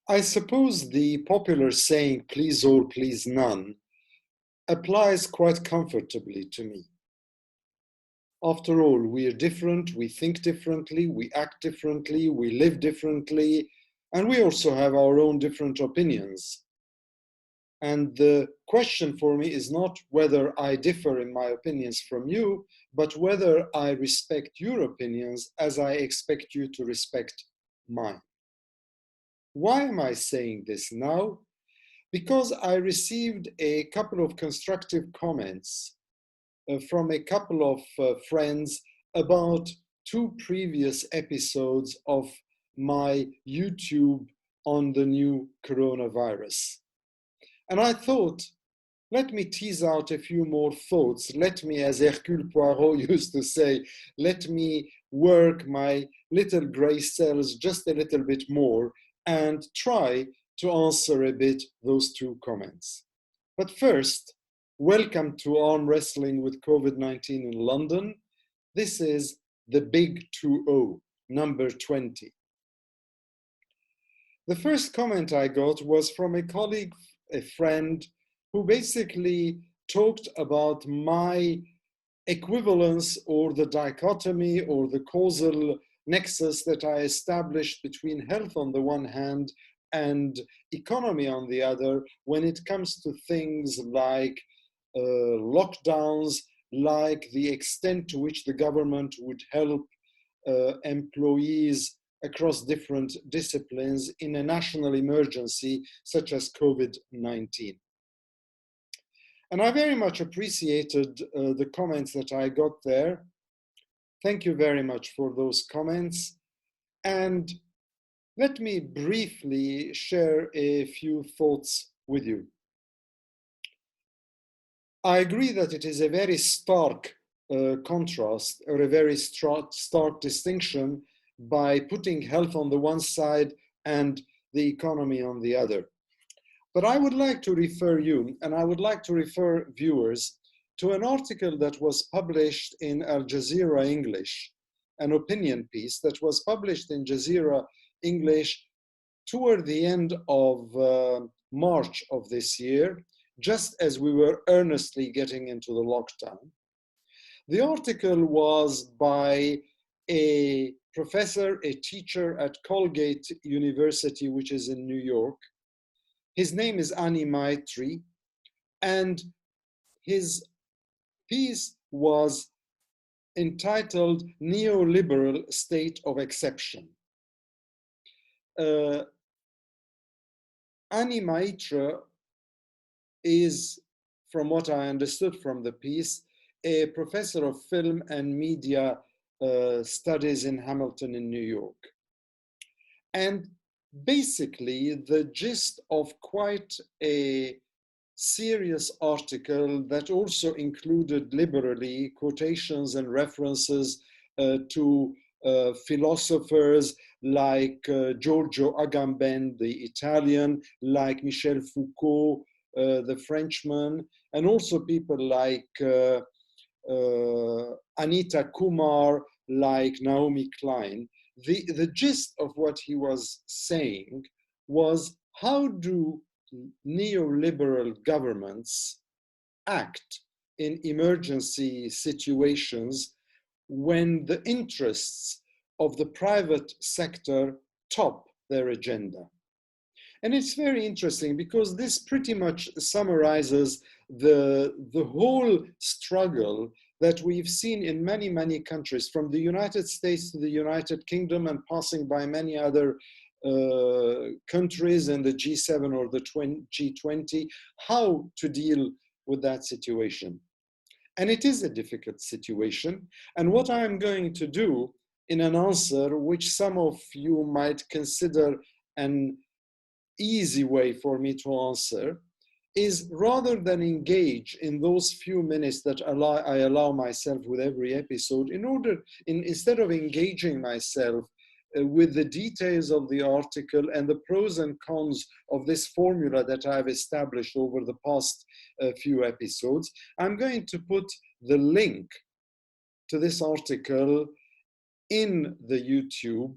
I suppose the popular saying, please all, please none, applies quite comfortably to me. After all, we are different, we think differently, we act differently, we live differently, and we also have our own different opinions. And the question for me is not whether I differ in my opinions from you, but whether I respect your opinions as I expect you to respect mine. Why am I saying this now? Because I received a couple of constructive comments from a couple of friends about two previous episodes of my YouTube on the new coronavirus. And I thought, let me tease out a few more thoughts. Let me, as Hercule Poirot used to say, let me work my little gray cells just a little bit more and try to answer a bit those two comments. But first, welcome to Arm Wrestling with COVID-19 in London. This is the big 2-0, number 20. The first comment I got was from a colleague, a friend, who basically talked about my equivalence or the dichotomy or the causal nexus that I established between health on the one hand and economy on the other when it comes to things like lockdowns, like the extent to which the government would help employees across different disciplines in a national emergency such as COVID-19. And I very much appreciated the comments that I got there. Thank you very much for those comments. And let me briefly share a few thoughts with you. I agree that it is a very stark contrast or a very stark distinction by putting health on the one side and the economy on the other. But I would like to refer you, and I would like to refer viewers, to an article that was published in Al Jazeera English, an opinion piece that was published in Jazeera English toward the end of March of this year, just as we were earnestly getting into the lockdown. The article was by a professor, a teacher at Colgate University, which is in New York. His name is Ani Maitri, and his piece was entitled Neoliberal State of Exception. Ani Maitri is, from what I understood from the piece, a professor of film and media studies in Hamilton in New York. And basically, the gist of quite a serious article that also included liberally quotations and references to philosophers like Giorgio Agamben, the Italian, like Michel Foucault, the Frenchman, and also people like Anita Kumar, like Naomi Klein. The gist of what he was saying was, how do neoliberal governments act in emergency situations when the interests of the private sector top their agenda? And it's very interesting because this pretty much summarizes the whole struggle that we've seen in many, many countries, from the United States to the United Kingdom and passing by many other countries in the G7 or the G20, how to deal with that situation. And it is a difficult situation. And what I'm going to do in an answer, which some of you might consider an easy way for me to answer, is rather than engage in those few minutes that I allow myself with every episode, instead of engaging myself with the details of the article and the pros and cons of this formula that I've established over the past few episodes, I'm going to put the link to this article in the YouTube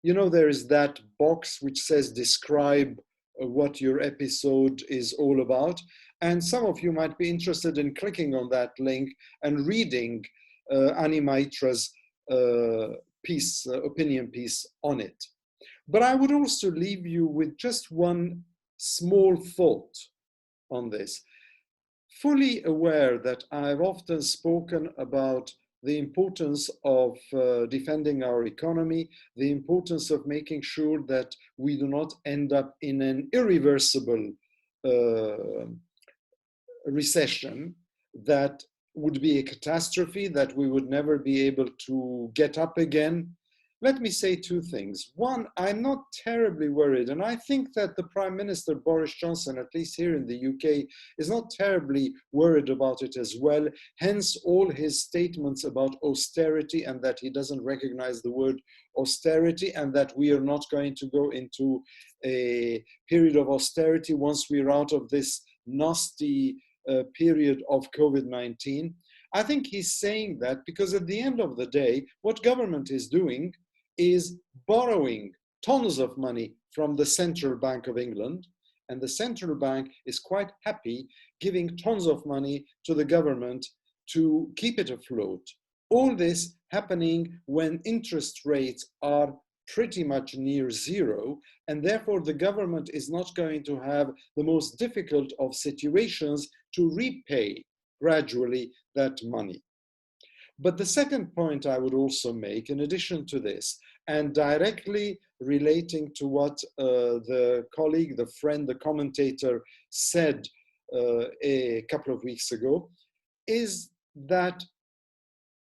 You know, there is that box which says describe what your episode is all about. And some of you might be interested in clicking on that link and reading Annie Maitra's opinion piece on it. But I would also leave you with just one small thought on this. Fully aware that I've often spoken about the importance of defending our economy, the importance of making sure that we do not end up in an irreversible recession that would be a catastrophe, that we would never be able to get up again. Let me say two things. One, I'm not terribly worried, and I think that the Prime Minister, Boris Johnson, at least here in the UK, is not terribly worried about it as well. Hence all his statements about austerity and that he doesn't recognize the word austerity and that we are not going to go into a period of austerity once we're out of this nasty period of COVID-19. I think he's saying that because at the end of the day, what government is doing is borrowing tons of money from the Central Bank of England, and the Central Bank is quite happy giving tons of money to the government to keep it afloat. All this happening when interest rates are pretty much near zero, and therefore the government is not going to have the most difficult of situations to repay gradually that money. But the second point I would also make, in addition to this, and directly relating to what the colleague, the friend, the commentator said a couple of weeks ago, is that,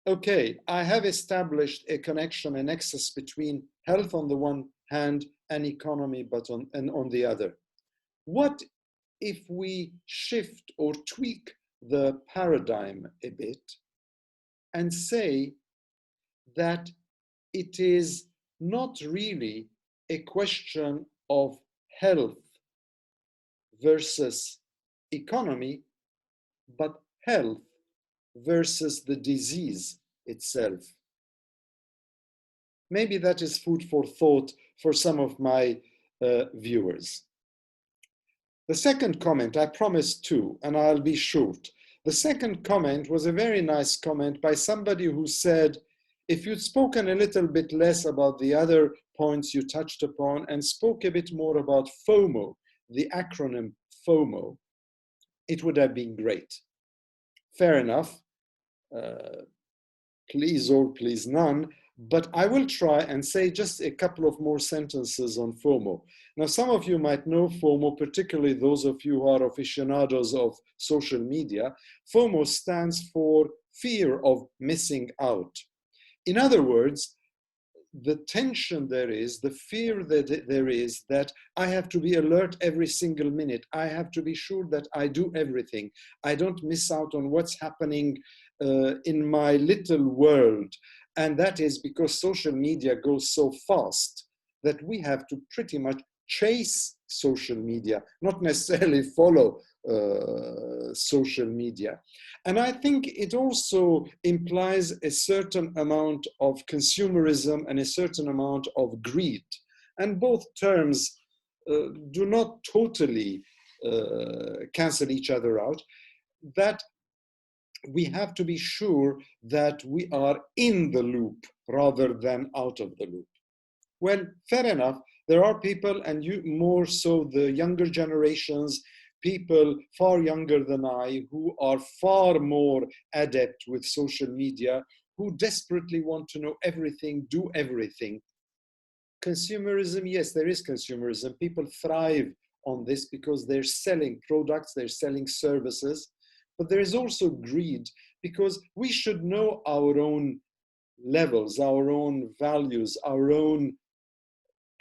okay, I have established a connection, a nexus between health on the one hand and economy on the other. What if we shift or tweak the paradigm a bit and say that it is not really a question of health versus economy, but health versus the disease itself? Maybe that is food for thought for some of my viewers. The second comment, I promised two, and I'll be short. The second comment was a very nice comment by somebody who said, if you'd spoken a little bit less about the other points you touched upon and spoke a bit more about FOMO, the acronym FOMO, it would have been great. Fair enough. Please or please none. But I will try and say just a couple of more sentences on FOMO. Now, some of you might know FOMO, particularly those of you who are aficionados of social media. FOMO stands for fear of missing out. In other words, the tension there is, the fear that there is that I have to be alert every single minute. I have to be sure that I do everything. I don't miss out on what's happening in my little world. And that is because social media goes so fast that we have to pretty much chase social media, not necessarily follow social media. And I think it also implies a certain amount of consumerism and a certain amount of greed. And both terms do not totally cancel each other out. That we have to be sure that we are in the loop rather than out of the loop. Well, fair enough. There are people, and you more so the younger generations, people far younger than I, who are far more adept with social media, who desperately want to know everything, do everything. Consumerism, yes, there is consumerism. People thrive on this because they're selling products, they're selling services. But there is also greed because we should know our own levels, our own values, our own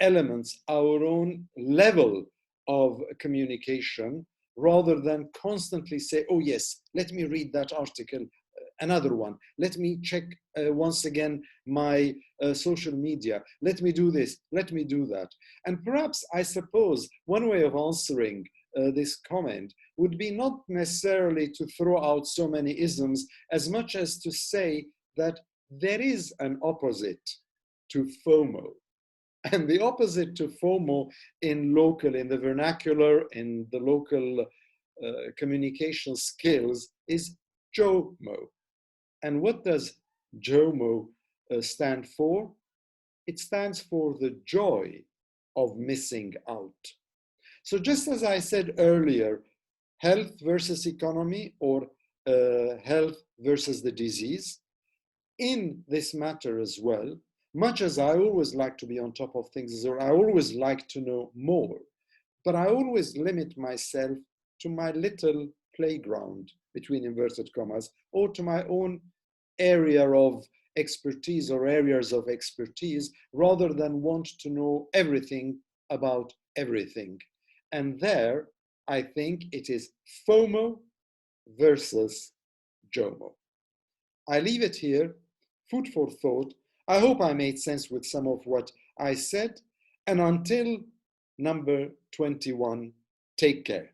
elements, our own level of communication, rather than constantly say, oh yes, let me read that article, another one. Let me check once again my social media. Let me do this, let me do that. And perhaps, I suppose, one way of answering this comment would be not necessarily to throw out so many isms as much as to say that there is an opposite to FOMO. And the opposite to FOMO in the vernacular, in the local communication skills is JOMO. And what does JOMO stand for? It stands for the joy of missing out. So just as I said earlier, health versus economy, or health versus the disease, in this matter as well, much as I always like to be on top of things, or I always like to know more, but I always limit myself to my little playground, between inverted commas, or to my own area of expertise or areas of expertise, rather than want to know everything about everything. And there, I think it is FOMO versus JOMO. I leave it here, food for thought. I hope I made sense with some of what I said. And until number 21, take care.